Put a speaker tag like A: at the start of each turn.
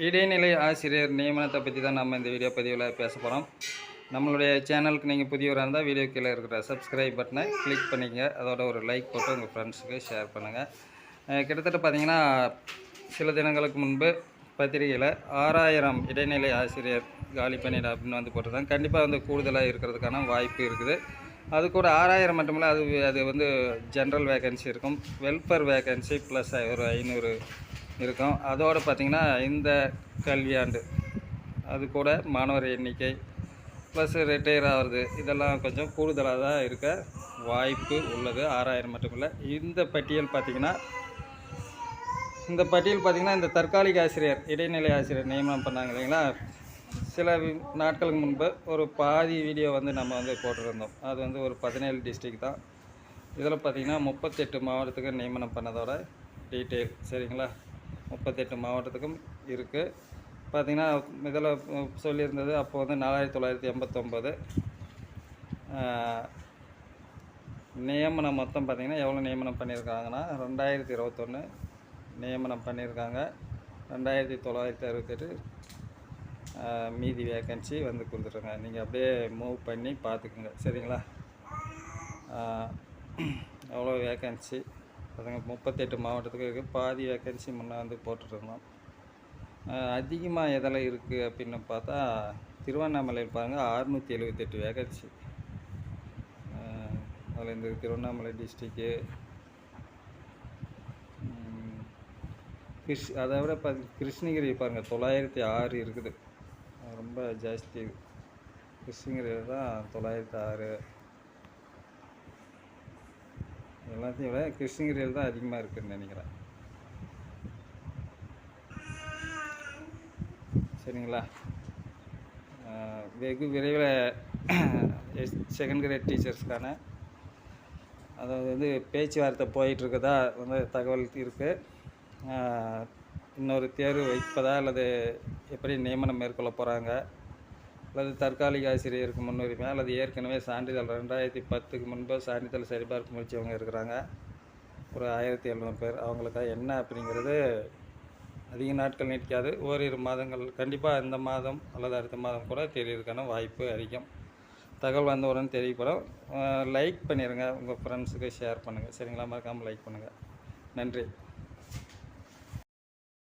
A: இடைநிலை ஆசிரியர் நியமனத்தை பற்றி தான் நம்ம இந்த வீடியோ பதிவில் பேச போகிறோம். நம்மளுடைய சேனலுக்கு நீங்கள் புதியவராக இருந்தால் வீடியோ கீழே இருக்கிற சப்ஸ்கிரைப் பட்டனை கிளிக் பண்ணிக்கங்க. அதோட ஒரு லைக் போட்டு உங்கள் ஃப்ரெண்ட்ஸுக்கு ஷேர் பண்ணுங்கள். கிட்டத்தட்ட பார்த்திங்கன்னா சில தினங்களுக்கு முன்பு பத்திரிகையில் 6000 இடைநிலை ஆசிரியர் காலி பணியிட அப்படின்னு வந்து போட்டிருந்தாங்க. கண்டிப்பாக வந்து கூடுதலாக இருக்கிறதுக்கான வாய்ப்பு இருக்குது. அது கூட 6000 மட்டுமில்ல, அது வந்து ஜென்ரல் வேக்கன்சி இருக்கும், வெல்ஃபேர் வேக்கன்சி ப்ளஸ் ஒரு 500 இருக்கும். அதோடு பார்த்திங்கன்னா இந்த கல்வியாண்டு அது கூட மாணவர் எண்ணிக்கை ப்ளஸ் ரிட்டையர் ஆகிறது இதெல்லாம் கொஞ்சம் கூடுதலாக தான் இருக்க வாய்ப்பு உள்ளது. 6000 மட்டுமில்லை. இந்த பட்டியல் பார்த்திங்கன்னா இந்த தற்காலிக ஆசிரியர் இடைநிலை ஆசிரியர் நியமனம் பண்ணாங்க இல்லைங்களா, சில நாட்களுக்கு முன்பு ஒரு பாதி வீடியோ வந்து நம்ம வந்து போட்டிருந்தோம். அது வந்து ஒரு 17 டிஸ்ட்ரிக்ட் தான். இதில் பார்த்திங்கன்னா 38 மாவட்டத்துக்கு நியமனம் பண்ணதோட டீட்டெயில் சரிங்களா. 38 மாவட்டத்துக்கும் இருக்குது. பார்த்திங்கன்னா இதில் சொல்லியிருந்தது அப்போ வந்து 4989 நியமனம். மொத்தம் பார்த்திங்கன்னா எவ்வளோ நியமனம் பண்ணியிருக்காங்கன்னா 2021 நியமனம் பண்ணியிருக்காங்க. 2968 மீதி வேக்கன்சி வந்து கொடுத்துட்ருங்க. நீங்கள் அப்படியே மூவ் பண்ணி பார்த்துக்குங்க சரிங்களா. எவ்வளோ வேக்கன்சி பார்த்துங்க, 38 மாவட்டத்துக்கு இருக்குது. பாதி வேக்கன்சி முன்னே வந்து போட்டுருந்தோம். அதிகமாக எதில் இருக்குது அப்படின்னு பார்த்தா திருவண்ணாமலையில் பாருங்கள் 678 வேக்கன்சி. அதில் இந்த திருவண்ணாமலை டிஸ்ட்ரிக்கு அதை விட கிருஷ்ணகிரி பாருங்கள் 906 இருக்குது. ரொம்ப ஜாஸ்தி. கிருஷ்ணகிரி தான் 906. எல்லாத்தையும் விட கிருஷ்ணகிரியில் தான் அதிகமாக இருக்குதுன்னு நினைக்கிறேன் சரிங்களா. வெகு விரைவில் செகண்ட் கிரேட் டீச்சர்ஸ்க்கான அதாவது வந்து பேச்சுவார்த்தை போயிட்டுருக்கதா வந்து தகவல் இருக்குது. இன்னொரு தேர்வு வைப்பதா அல்லது எப்படி நியமனம் மேற்கொள்ள போகிறாங்க, அல்லது தற்காலிக ஆசிரியருக்கு முன்னுரிமை, அல்லது ஏற்கனவே சான்றிதழ் 2010க்கு முன்பு சான்றிதழ் சரிபார்ப்பு முடிச்சவங்க இருக்கிறாங்க ஒரு 1700 பேர். அவங்களுக்காக என்ன அப்படிங்கிறது அதிக நாட்கள் நீடிக்காது, ஓரிரு மாதங்கள் கண்டிப்பாக இந்த மாதம் அல்லது அடுத்த மாதம் கூட தெரியறதுக்கான வாய்ப்பு அதிகம். தகவல் வந்தவுடன் தெரியப்படும். லைக் பண்ணிடுங்க, உங்கள் ஃப்ரெண்ட்ஸுக்கு ஷேர் பண்ணுங்கள் சரிங்களா. மறக்காமல் லைக் பண்ணுங்கள். நன்றி.